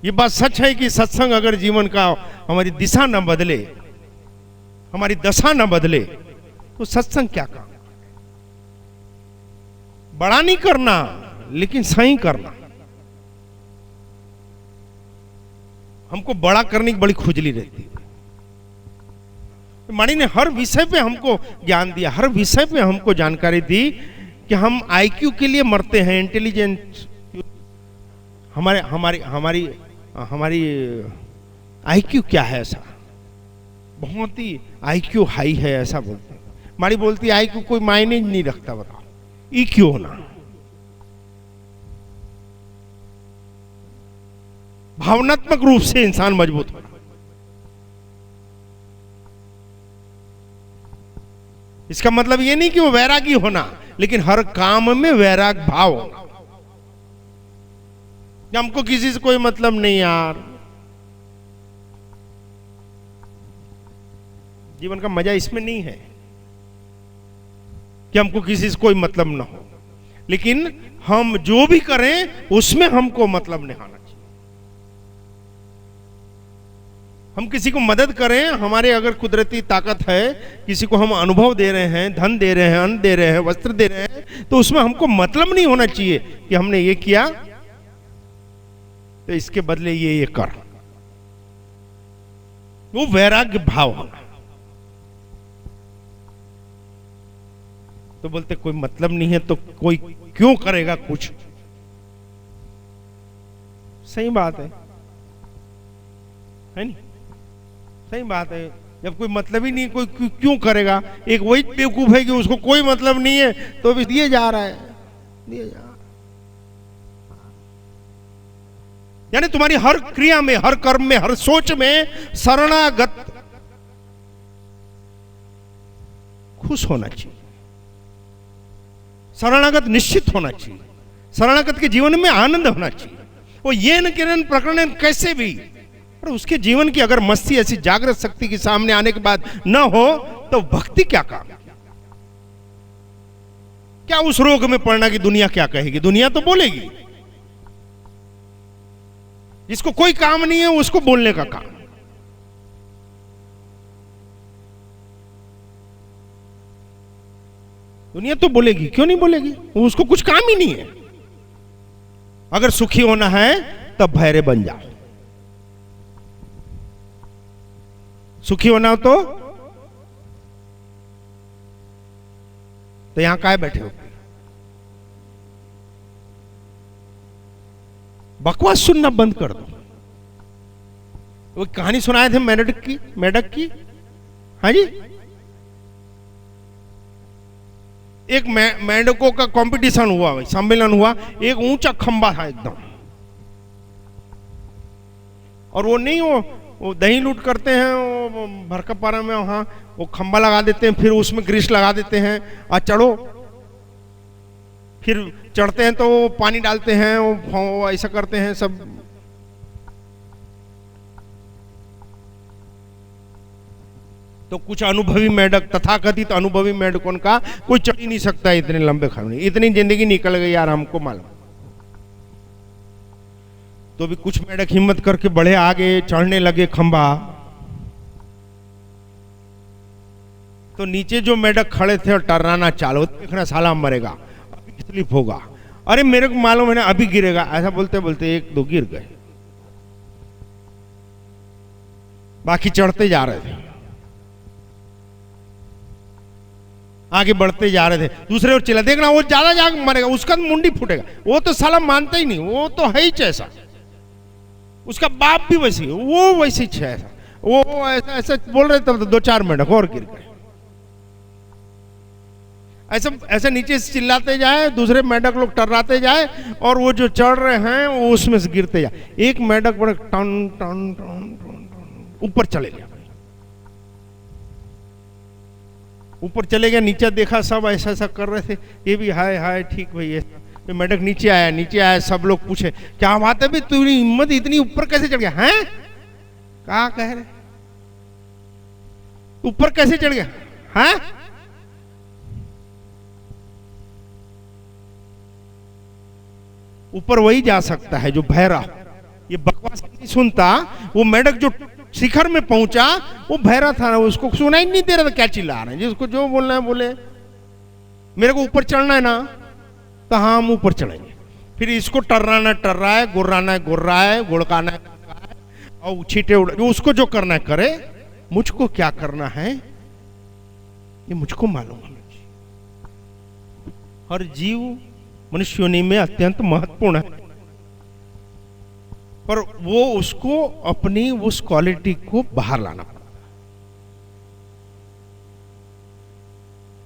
ये बात सच है कि सत्संग अगर जीवन का हमारी दिशा न बदले, हमारी दशा न बदले, तो सत्संग क्या काम। बड़ा नहीं करना लेकिन सही करना। हमको बड़ा करने की बड़ी खुजली रहती है। मानी ने हर विषय पे हमको ज्ञान दिया, हर विषय पे हमको जानकारी दी कि हम आईक्यू के लिए मरते हैं, इंटेलिजेंस। हमारे हमारी हमारी हमारी आईक्यू क्या है, ऐसा बहुत ही आईक्यू हाई है ऐसा बोलते हैं। मारी बोलती है आईक्यू कोई मायने नहीं रखता, बताओ ईक्यू होना। भावनात्मक रूप से इंसान मजबूत होना। इसका मतलब ये नहीं कि वो वैरागी होना, लेकिन हर काम में वैराग भाव होना। हमको किसी से कोई मतलब नहीं यार, जीवन का मजा इसमें नहीं है कि हमको किसी से कोई मतलब ना हो, लेकिन हम जो भी करें उसमें हमको मतलब नहीं आना चाहिए। हम किसी को मदद करें, हमारे अगर कुदरती ताकत है, किसी को हम अनुभव दे रहे हैं, धन दे रहे हैं, अन्न दे रहे हैं, वस्त्र दे रहे हैं, तो उसमें हमको मतलब नहीं होना चाहिए कि हमने ये किया तो इसके बदले ये कर। वो वैराग्य भाव होना। तो बोलते कोई मतलब नहीं है तो कोई क्यों करेगा कुछ। सही बात है नहीं? सही बात है। जब कोई मतलब ही नहीं, कोई क्यों करेगा। एक वही बेवकूफ है कि उसको कोई मतलब नहीं है तो भी दिए जा रहा है, दिए जा रहा है। यानी तुम्हारी हर क्रिया में, हर कर्म में, हर सोच में शरणागत खुश होना चाहिए, शरणागत निश्चित होना चाहिए, शरणागत के जीवन में आनंद होना चाहिए। वो ये न किरण प्रकरण कैसे भी, पर उसके जीवन की अगर मस्ती ऐसी जागृत शक्ति के सामने आने के बाद न हो तो भक्ति क्या काम। क्या उस रोग में पड़ना कि दुनिया क्या कहेगी। दुनिया तो बोलेगी, जिसको कोई काम नहीं है उसको बोलने का काम। दुनिया तो बोलेगी, क्यों नहीं बोलेगी, उसको कुछ काम ही नहीं है। अगर सुखी होना है तब भैरे बन जाओ, सुखी होना हो तो यहां काहे बैठे हो। बकवास सुनना बंद कर दो। वो कहानी सुनाए थे मेढक की। हाँ जी, एक मेढकों का कंपटीशन हुआ, सम्मेलन हुआ। एक ऊंचा खंबा था एकदम, और वो नहीं वो दही लूट करते हैं, वो भरकपारा में वहां वो खंबा लगा देते हैं, फिर उसमें ग्रीस लगा देते हैं और चढ़ो। फिर चढ़ते हैं तो पानी डालते हैं, वो ऐसा करते हैं सब। तो कुछ अनुभवी मेढक, तथाकथित अनुभवी मेढकों का कोई चढ़ ही नहीं सकता इतने लंबे खंबे। इतनी जिंदगी निकल गई यार, हमको मालूम। तो भी कुछ मेढक हिम्मत करके बढ़े आगे, चढ़ने लगे खंबा। तो नीचे जो मेढक खड़े थे और टर्राना चालू, देखना साला मरेगा, स्लिप होगा, अरे मेरे को मालूम है ना अभी गिरेगा, ऐसा बोलते बोलते एक दो गिर गए, बाकी चढ़ते जा रहे थे, आगे बढ़ते जा रहे थे। दूसरे ओर चला, देखना वो ज्यादा जाग मरेगा, उसका मुंडी फूटेगा। वो तो साला मानता ही नहीं, वो तो है ही ऐसा, उसका बाप भी वैसे, वो वैसे ही ऐसा, वो ऐसा ऐसा बोल रहे तब तो दो चार मेढक और गिर गए। ऐसा ऐसे नीचे से चिल्लाते जाए, दूसरे मेढक लोग टर्राते जाए, और वो जो चढ़ रहे हैं वो उसमें से गिरते जाए। एक मेढक बड़े टन टन टन ऊपर चले गया, ऊपर चले गया। नीचे देखा सब ऐसा ऐसा कर रहे थे, ये भी हाय हाय ठीक भाई है। मेढक नीचे आया, सब लोग पूछे क्या बात है, तू हिम्मत इतनी ऊपर कैसे चढ़ गया है, क्या कह रहे, ऊपर कैसे चढ़ गया है। ऊपर वही जा सकता है जो बहरा। ये बकवास सुनता, वो मेढक जो शिखर में पहुंचा वो बहरा था, उसको सुनाई नहीं दे रहा था क्या चिल्ला रहे हैं, जिसको जो बोलना है बोले। मेरे को ऊपर चढ़ना है ना, तो हाँ हम ऊपर चढ़ेंगे। फिर इसको टर्राना है टर्रा है, गुर्राना है गुर्रा है, गुड़काना है और छींटे उड़, उसको जो करना है करे, मुझको क्या करना है ये मुझको मालूम है। हर जीव मनुष्य योनि में अत्यंत महत्वपूर्ण है, पर वो उसको अपनी उस क्वालिटी को बाहर लाना पड़ता है।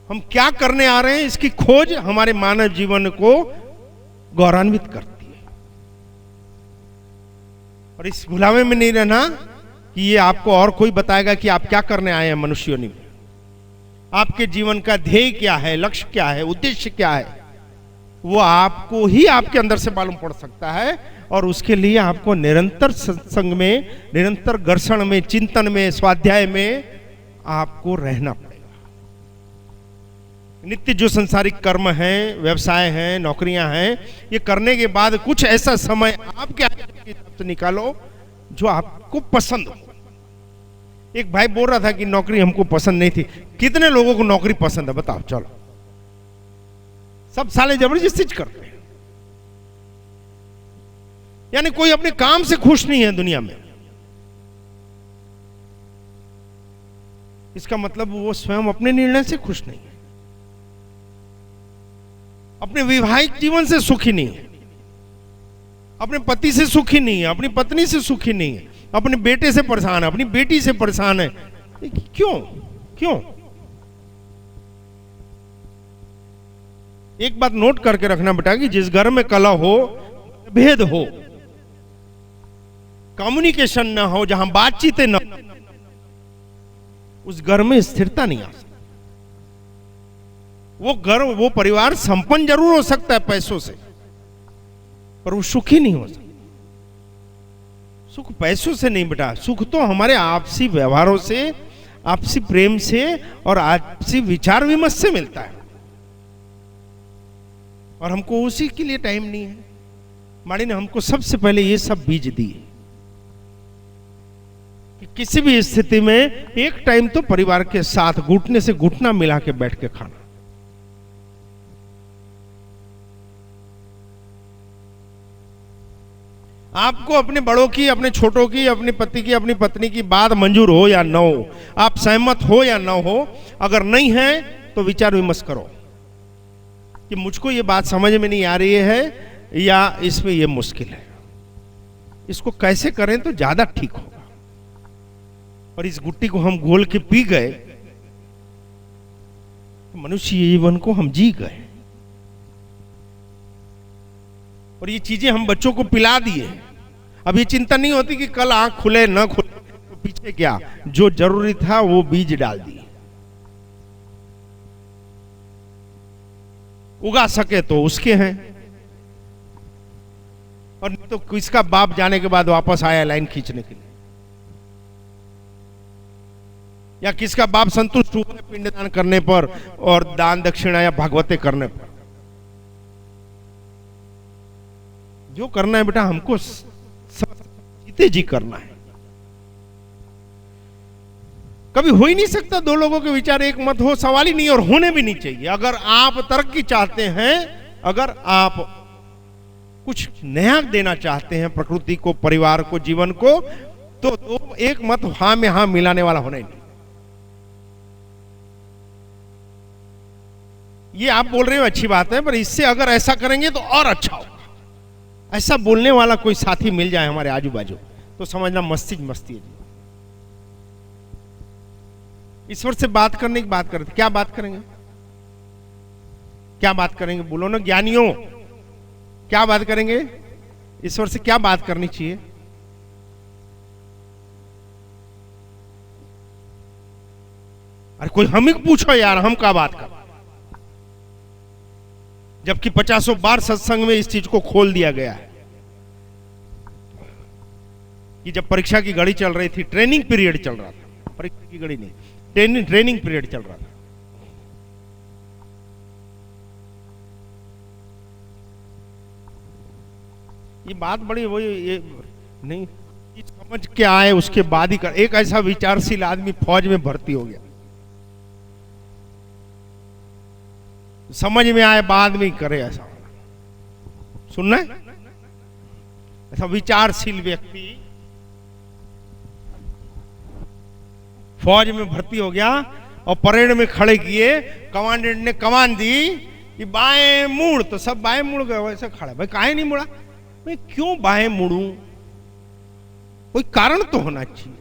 हम क्या करने आ रहे हैं इसकी खोज हमारे मानव जीवन को गौरवान्वित करती है। और इस भुलावे में नहीं रहना कि ये आपको और कोई बताएगा कि आप क्या करने आए हैं मनुष्य योनि में। आपके जीवन का ध्येय क्या है, लक्ष्य क्या है, उद्देश्य क्या है, वो आपको ही आपके अंदर से मालूम पड़ सकता है। और उसके लिए आपको निरंतर सत्संग में, निरंतर घर्षण में, चिंतन में, स्वाध्याय में आपको रहना पड़ेगा। नित्य जो संसारिक कर्म हैं, व्यवसाय हैं, नौकरियां हैं, ये करने के बाद कुछ ऐसा समय आपके हिसाब से निकालो जो आपको पसंद हो। एक भाई बोल रहा था कि नौकरी हमको पसंद नहीं थी। कितने लोगों को नौकरी पसंद है बताओ? चलो, सब साले जबरदस्ती करते हैं। यानी कोई अपने काम से खुश नहीं है दुनिया में। इसका मतलब वो स्वयं अपने निर्णय से खुश नहीं है, अपने वैवाहिक जीवन से सुखी नहीं है, अपने पति से सुखी नहीं है, अपनी पत्नी से सुखी नहीं है, अपने बेटे से परेशान है, अपनी बेटी से परेशान है। क्यों? क्यों? एक बात नोट करके रखना बेटा कि जिस घर में कलह हो, भेद हो, कम्युनिकेशन ना हो, जहां बातचीतें ना, उस घर में स्थिरता नहीं आ सकती। वो घर, वो परिवार संपन्न जरूर हो सकता है पैसों से, पर वो सुखी नहीं हो सकता। सुख पैसों से नहीं बेटा, सुख तो हमारे आपसी व्यवहारों से, आपसी प्रेम से और आपसी विचार विमर्श से मिलता है। और हमको उसी के लिए टाइम नहीं है। माड़ी ने हमको सबसे पहले ये सब बीज दिए कि किसी भी स्थिति में एक टाइम तो परिवार के साथ घुटने से घुटना मिला के बैठ के खाना। आपको अपने बड़ों की, अपने छोटों की, अपने पति की, अपनी पत्नी की बात मंजूर हो या न हो, आप सहमत हो या न हो, अगर नहीं है तो विचार विमर्श करो कि मुझको ये बात समझ में नहीं आ रही है या इसमें ये मुश्किल है, इसको कैसे करें तो ज्यादा ठीक होगा। और इस गुट्टी को हम घोल के पी गए तो मनुष्य जीवन को हम जी गए। और ये चीजें हम बच्चों को पिला दिए। अब ये चिंता नहीं होती कि कल आंख खुले न खुले, तो पीछे क्या, जो जरूरी था वो बीज डाल दिए। उगा सके तो उसके हैं, और नहीं तो किसका बाप जाने के बाद वापस आया लाइन खींचने के लिए, या किसका बाप संतुष्ट हुआ पिंडदान करने पर और दान दक्षिणा या भागवते करने पर। जो करना है बेटा हमको सीते जी करना है। कभी हो ही नहीं सकता दो लोगों के विचार एक मत हो, सवाल ही नहीं, और होने भी नहीं चाहिए। अगर आप तरक्की चाहते हैं, अगर आप कुछ नया देना चाहते हैं प्रकृति को, परिवार को, जीवन को, तो एक मत हां में हां मिलाने वाला होना ही नहीं। ये आप बोल रहे हो अच्छी बात है, पर इससे अगर ऐसा करेंगे तो और अच्छा होगा। ऐसा बोलने वाला कोई साथी मिल जाए हमारे आजू बाजू तो समझना मस्ती मस्ती है। ईश्वर से बात करने की बात करते, क्या बात करेंगे? क्या बात करेंगे? बोलो ना ज्ञानियों, क्या बात करेंगे? ईश्वर से क्या बात करनी चाहिए? अरे कोई हम ही पूछो यार, हम क्या बात कर, जबकि 50 बार सत्संग में इस चीज को खोल दिया गया है कि जब परीक्षा की घड़ी चल रही थी, ट्रेनिंग पीरियड चल रहा था, परीक्षा की घड़ी नहीं, ट्रेनिंग पीरियड चल रहा था, ये बात बड़ी वही ये नहीं, समझ के आए उसके बाद ही कर। एक ऐसा विचारशील आदमी फौज में भर्ती हो गया, समझ में आए बाद में करे ऐसा। सुनना है? ऐसा विचारशील व्यक्ति फौज में भर्ती हो गया और परेड में खड़े किए, कमांडेंट ने कमान दी कि बाएं मुड़, तो सब बाएं मुड़ गए। वैसे खड़ा, भाई काहे नहीं मुड़ा? मैं क्यों बाएं मुड़ूं? कोई कारण तो होना चाहिए।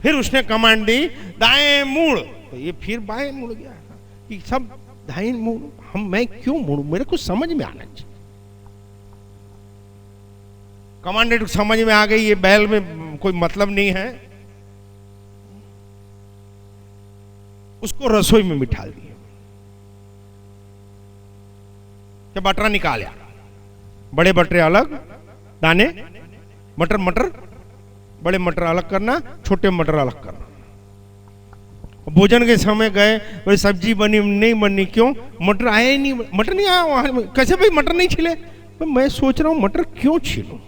फिर उसने कमांड दी दाएं मुड़, तो ये फिर बाएं मुड़ गया कि सब दाएं मुड़, मैं क्यों मुड़ूं? मेरे को समझ में आना चाहिए। कमांडेंट को समझ में आ गई ये बैल में कोई मतलब नहीं है, उसको रसोई में बिठा दिया। जब बटरा निकाला, बड़े बटरे अलग, दाने मटर मटर, बड़े मटर अलग करना, छोटे मटर अलग करना। भोजन के समय गए, भाई सब्जी बनी नहीं बनी, क्यों? मटर आया ही नहीं, मटर नहीं आया वहां। कैसे भाई मटर नहीं छिले? तो मैं सोच रहा हूं मटर क्यों छीलूं,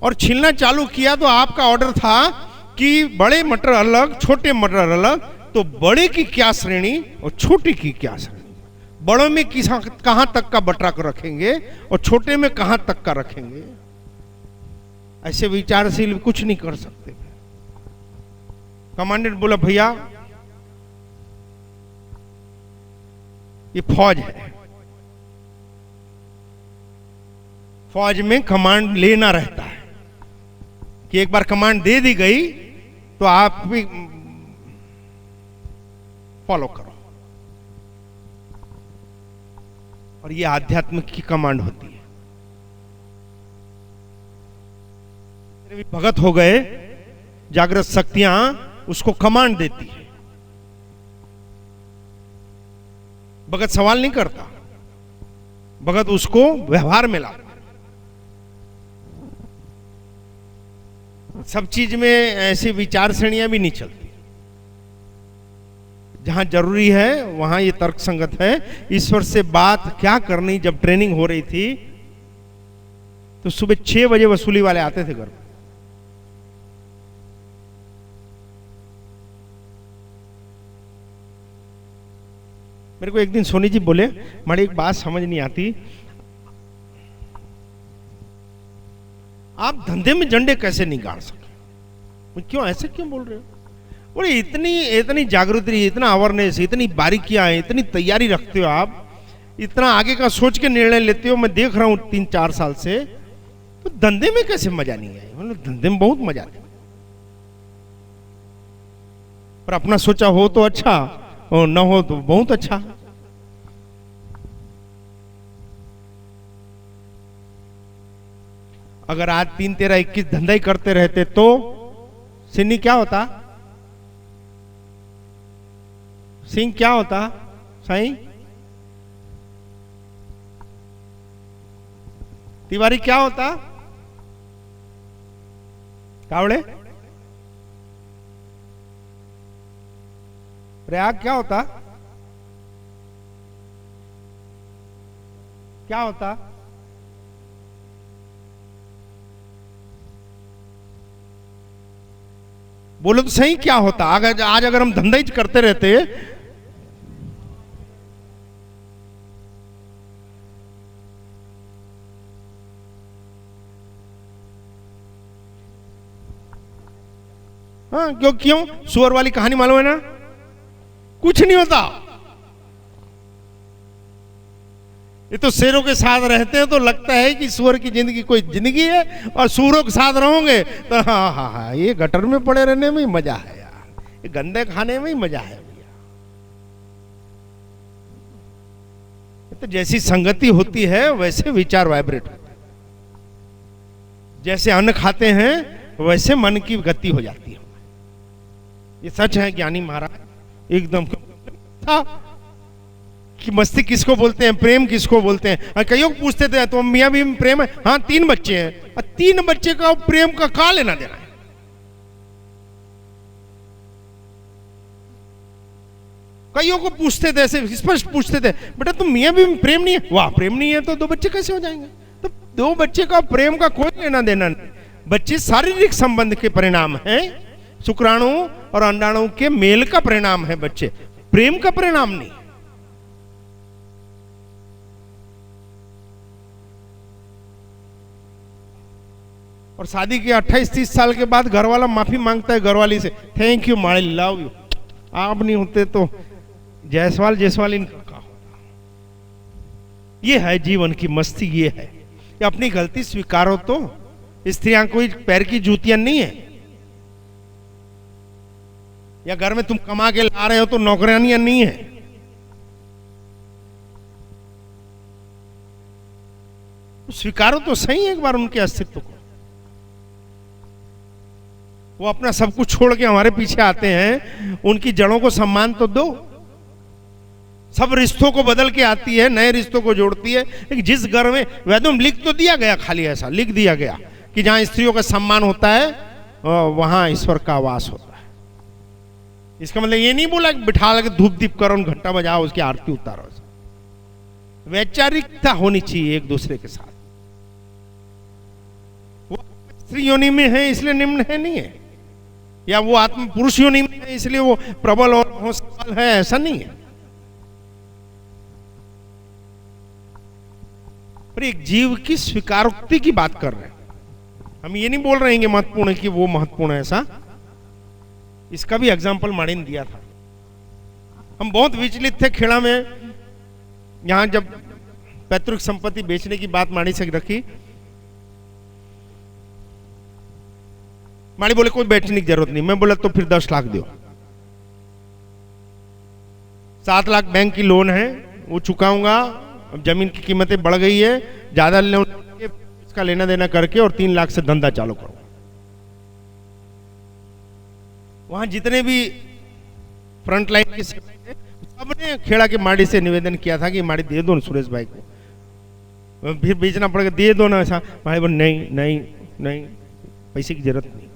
और छीलना चालू किया तो आपका ऑर्डर था कि बड़े मटर अलग, छोटे मटर अलग। तो बड़े की क्या श्रेणी और छोटे की क्या श्रेणी? बड़ों में कहां तक का बटरा को रखेंगे और छोटे में कहां तक का रखेंगे? ऐसे विचारशील कुछ नहीं कर सकते। कमांडेंट बोला भैया ये फौज है, फौज में कमांड लेना रहता है कि एक बार कमांड दे दी गई तो आप भी फॉलो करो। और ये आध्यात्म की कमांड होती है। भी भगत हो गए, जागृत शक्तियां उसको कमांड देती है। भगत सवाल नहीं करता, भगत उसको व्यवहार में लाता। सब चीज में ऐसी विचार श्रेणियां भी नहीं चलती। जहां जरूरी है वहां ये तर्क संगत है। ईश्वर से बात क्या करनी? जब ट्रेनिंग हो रही थी तो सुबह 6 बजे वसूली वाले आते थे घर पर। मेरे को एक दिन सोनी जी बोले, माड़ी एक बात समझ नहीं आती, आप धंधे में झंडे कैसे नहीं गाड़ सके? क्यों ऐसे क्यों बोल रहे हो? बोले इतनी जागृति, इतना अवेयरनेस, इतनी बारीकियां, इतनी तैयारी रखते हो आप, इतना आगे का सोच के निर्णय लेते हो। मैं देख रहा हूं 3-4 साल से, तो धंधे में कैसे मजा नहीं है? मतलब धंधे में बहुत मजा आता है, पर अपना सोचा हो तो अच्छा और न हो तो बहुत अच्छा। अगर आज 3-13-21 धंधा ही करते रहते तो सिन्नी क्या होता? सिंह क्या होता? साईं तिवारी क्या होता? कावड़े प्रयाग क्या होता? क्या होता? बोलो तो सही, क्या होता? आज अगर हम धंधा ही करते रहते, हाँ क्यों? सुअर वाली कहानी मालूम है ना? कुछ नहीं होता। ये तो शेरों के साथ रहते हैं तो लगता है कि सुअर की जिंदगी कोई जिंदगी है, और सूरों के साथ रहोगे तो हाँ हाँ हाँ, ये गटर में पड़े रहने में ही मजा है यार, ये गंदे खाने में ही मजा है भैया। तो जैसी संगति होती है वैसे विचार वाइब्रेट होते हैं। जैसे अन्न खाते हैं वैसे मन की गति हो जाती है। ये सच है ज्ञानी महाराज एकदम था कि मस्ती किसको बोलते हैं, प्रेम किसको बोलते हैं। कईयों को पूछते थे तो मियां भी प्रेम है? हाँ 3 बच्चे हैं, और 3 बच्चे का प्रेम का क्या लेना देना है? कईयों को पूछते थे, ऐसे स्पष्ट पूछते थे, बेटा तुम मियां बीवी में प्रेम नहीं है? वाह, प्रेम नहीं है तो दो बच्चे कैसे हो जाएंगे? तो दो बच्चे का प्रेम का कोई लेना देना नहीं। बच्चे शारीरिक संबंध के परिणाम हैं, शुक्राणु और अंडाणु के मेल का परिणाम है बच्चे, प्रेम का परिणाम नहीं। और शादी के 28-30 साल के बाद घर वाला माफी मांगता है घरवाली से, थैंक यू माड़ी, लव यू, आप नहीं होते तो जायसवाल इनका होता। ये है जीवन की मस्ती, ये है कि अपनी गलती स्वीकारो। तो स्त्रियां कोई पैर की जूतियां नहीं है, या घर में तुम कमा के ला रहे हो तो नौकरानियां नहीं है। स्वीकारो तो सही एक बार उनके अस्तित्व को। वो अपना सब कुछ छोड़ के हमारे पीछे आते हैं, उनकी जड़ों को सम्मान तो दो। सब रिश्तों को बदल के आती है, नए रिश्तों को जोड़ती है। लेकिन जिस घर में, वेदों में लिख तो दिया गया, खाली ऐसा लिख दिया गया कि जहां स्त्रियों का सम्मान होता है वहां ईश्वर का वास होता है। इसका मतलब ये नहीं बोला कि बिठा के धूप दीप करो, घंटा बजाओ, उसकी आरती उतारो। वैचारिकता होनी चाहिए एक दूसरे के साथ। वो स्त्री योनि में है इसलिए निम्न है नहीं है, या वो आत्म पुरुष योनि में है इसलिए वो प्रबल और होशवाल है, ऐसा नहीं है। पर एक जीव की स्वीकारोक्ति की बात कर रहे हैं हम। ये नहीं बोल रहे हैं कि महत्वपूर्ण है कि वो महत्वपूर्ण है, ऐसा। इसका भी एग्जाम्पल माड़ी ने दिया था। हम बहुत विचलित थे खेड़ा में, यहां जब पैतृक संपत्ति बेचने की बात माड़ी से रखी, माड़ी बोले कोई बेचने की जरूरत नहीं। मैं बोला तो फिर 10 लाख दो। 7 लाख बैंक की लोन है, वो चुकाऊंगा। अब जमीन की कीमतें बढ़ गई है, ज्यादा इसका लेना देना करके और 3 लाख से धंधा चालू करो। वहां जितने भी फ्रंट लाइन के सबने खेड़ा के माड़ी से निवेदन किया था कि माड़ी दे दो ना सुरेश भाई को, फिर बेचना पड़ेगा, दे दो ना। ऐसा भाई बोल नहीं नहीं नहीं, पैसे की जरूरत नहीं।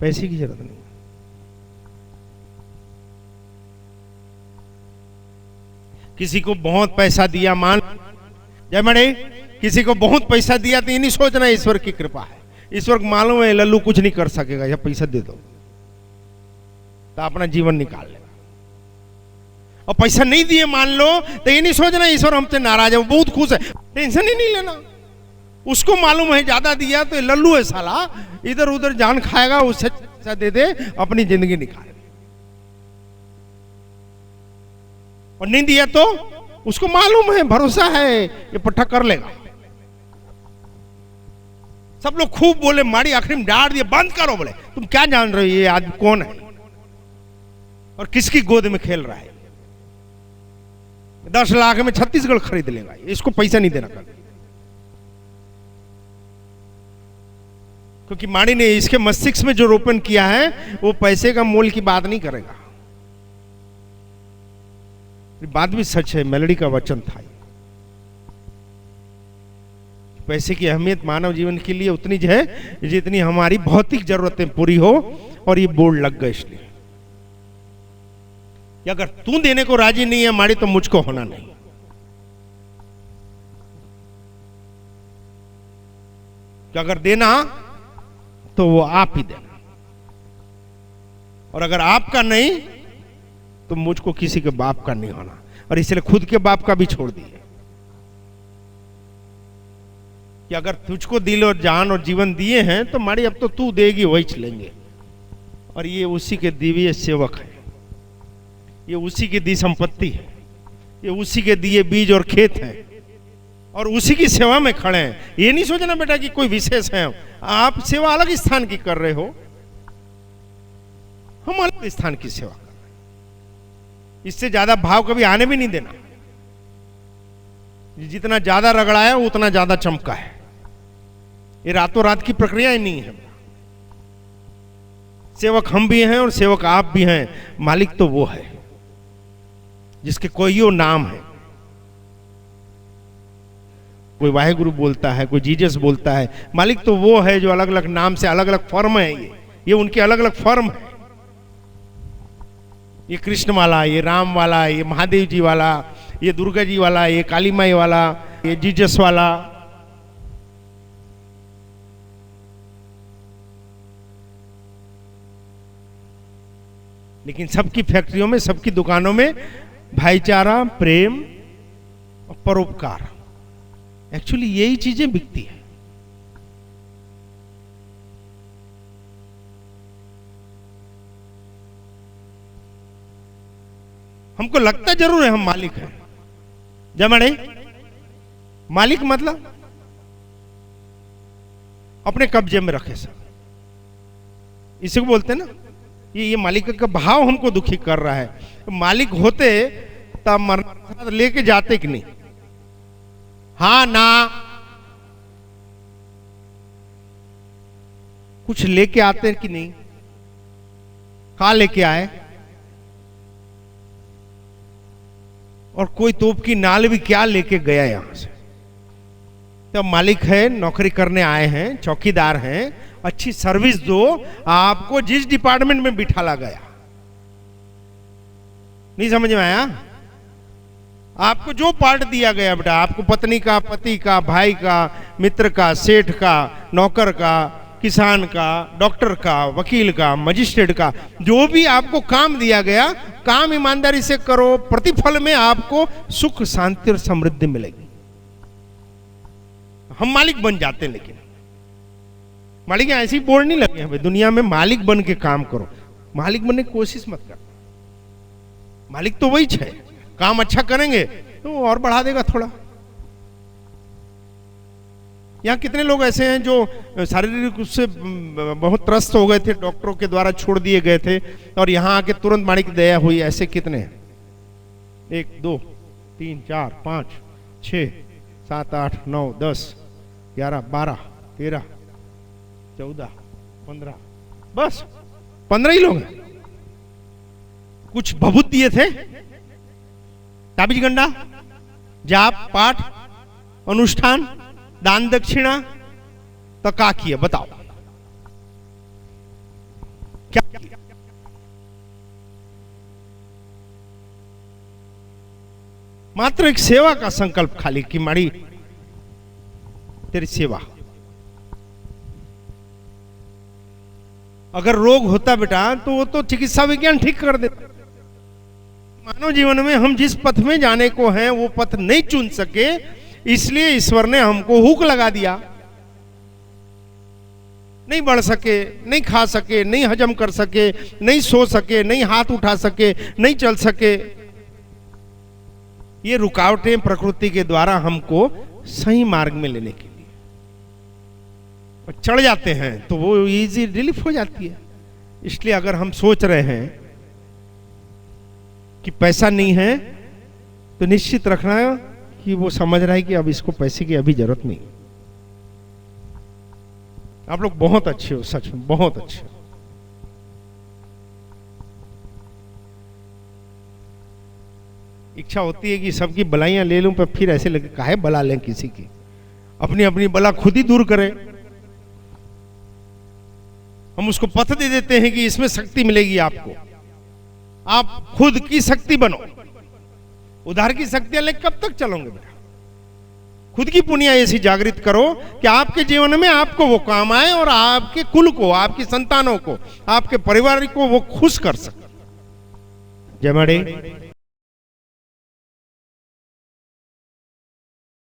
पैसे की जरूरत नहीं। किसी को बहुत पैसा दिया, मान जय मणे, किसी को बहुत पैसा दिया तो ये नहीं सोचना ईश्वर की कृपा है। ईश्वर को मालूम है लल्लू कुछ नहीं कर सकेगा, या पैसा दे दो तो अपना जीवन निकाल लेगा। और पैसा नहीं दिए मान लो तो ये नहीं सोचना ईश्वर हमसे नाराज है, वो बहुत खुश है, टेंशन ही नहीं लेना। उसको मालूम है ज्यादा दिया तो लल्लू है साला, इधर उधर जान खाएगा, उससे पैसा दे दे, अपनी जिंदगी निकाले। और नहीं दिया तो उसको मालूम है, भरोसा है, ये पट्टा कर लेगा। सब लोग खूब बोले, माड़ी आखिरी में डांट दिए, बंद करो। बोले तुम क्या जान रहे हो ये आदमी कौन है और किसकी गोद में खेल रहा है? 10 लाख में छत्तीसगढ़ खरीद लेगा, इसको पैसा नहीं देना कर। क्योंकि माड़ी ने इसके मस्तिष्क में जो रोपण किया है वो पैसे का मोल की बात नहीं करेगा। बात भी सच है, मेलोडी का वचन था। पैसे की अहमियत मानव जीवन के लिए उतनी है जितनी हमारी भौतिक जरूरतें पूरी हो। और ये बोर्ड लग गए इसलिए कि अगर तू देने को राजी नहीं है माड़ी तो मुझको होना नहीं। कि अगर देना तो वो आप ही देना, और अगर आपका नहीं तो मुझको किसी के बाप का नहीं होना। और इसलिए खुद के बाप का भी छोड़ दिए कि अगर तुझको दिल और जान और जीवन दिए हैं तो माड़ी अब तो तू देगी, वही चलेंगे। और ये उसी के दिव्य सेवक है, ये उसी की दी संपत्ति है, ये उसी के दिए बीज और खेत हैं, और उसी की सेवा में खड़े हैं। ये नहीं सोचना बेटा कि कोई विशेष है, आप सेवा अलग स्थान की कर रहे हो, हम अलग स्थान की सेवा कर रहे हैं। इससे ज्यादा भाव कभी आने भी नहीं देना। जितना ज्यादा रगड़ा है उतना ज्यादा चमका है। ये रातों रात की प्रक्रिया ही नहीं है। सेवक हम भी हैं और सेवक आप भी हैं, मालिक तो वो है जिसके कोई नाम है। कोई वाहेगुरु बोलता है, कोई जीसस बोलता है। मालिक तो वो है जो अलग अलग नाम से अलग अलग फॉर्म है, ये उनके अलग अलग फॉर्म है। ये कृष्ण वाला, ये राम वाला, ये महादेव जी वाला, ये दुर्गा जी वाला, ये काली माई वाला, ये जीसस वाला। लेकिन सबकी फैक्ट्रियों में, सबकी दुकानों में भाईचारा, प्रेम और परोपकार, एक्चुअली यही चीजें बिकती है। हमको लगता जरूर है हम मालिक हैं, जमड़े मालिक मतलब अपने कब्जे में रखे सब, इसी को बोलते हैं ना। ये मालिक का भाव हमको दुखी कर रहा है। मालिक होते तब मरना लेके जाते कि नहीं? हाँ ना, कुछ लेके आते कि नहीं? कहाँ लेके आए? और कोई तोप की नाल भी क्या लेके गया यहां से? तो मालिक है, नौकरी करने आए हैं, चौकीदार हैं, अच्छी सर्विस दो। आपको जिस डिपार्टमेंट में बिठाला गया, नहीं समझ में आया? आपको जो पार्ट दिया गया बेटा, आपको पत्नी का, पति का, भाई का, मित्र का, सेठ का, नौकर का, किसान का, डॉक्टर का, वकील का, मजिस्ट्रेट का, जो भी आपको काम दिया गया, काम ईमानदारी से करो, प्रतिफल में आपको सुख, शांति और समृद्धि मिलेगी। हम मालिक बन जाते हैं, लेकिन मालिक ऐसी बोर्ड नहीं लगे हैं दुनिया में मालिक बन के काम करो। मालिक बनने की कोशिश मत कर। मालिक तो वही है, काम अच्छा करेंगे तो और बढ़ा देगा थोड़ा। यहाँ कितने लोग ऐसे हैं जो शारीरिक रूप से बहुत त्रस्त हो गए थे, डॉक्टरों के द्वारा छोड़ दिए गए थे, और यहाँ आके तुरंत मालिक की दया हुई। ऐसे कितने हैं? 1 2 3 4 5 6 7 8 9 10 11 12 13 14 15, बस 15 ही लोग हैं। कुछ भभूत दिए थे, ताबीज गंडा, जाप पाठ, अनुष्ठान, दान दक्षिणा, तो क्या किया बताओ? क्या किया? मात्र एक सेवा का संकल्प खाली कि माड़ी तेरी सेवा। अगर रोग होता बेटा तो वो तो चिकित्सा विज्ञान ठीक कर देता। मानव जीवन में हम जिस पथ में जाने को हैं वो पथ नहीं चुन सके, इसलिए ईश्वर ने हमको हुक लगा दिया। नहीं बढ़ सके, नहीं खा सके, नहीं हजम कर सके, नहीं सो सके, नहीं हाथ उठा सके, नहीं चल सके। ये रुकावटें प्रकृति के द्वारा हमको सही मार्ग में लेने के लिए चढ़ जाते हैं, तो वो इजी रिलीफ हो जाती है। इसलिए अगर हम सोच रहे हैं कि पैसा नहीं है, तो निश्चित रखना है कि वो समझ रहा है कि अब इसको पैसे की अभी जरूरत नहीं। आप लोग बहुत अच्छे हो, सच में बहुत अच्छे हो। इच्छा होती है कि सबकी बलाइयां ले लूं, पर फिर ऐसे लगे काहे बला लें किसी की। अपनी अपनी बला खुद ही दूर करें। हम उसको पथ दे देते हैं कि इसमें शक्ति मिलेगी आपको, आप खुद की शक्ति बनो। उधार की शक्तियां लेकर कब तक चलोगे बेटा? खुद की पुण्य ऐसी जागृत करो कि आपके जीवन में आपको वो काम आए और आपके कुल को, आपकी संतानों को, आपके परिवार को वो खुश कर सके। जय माड़े।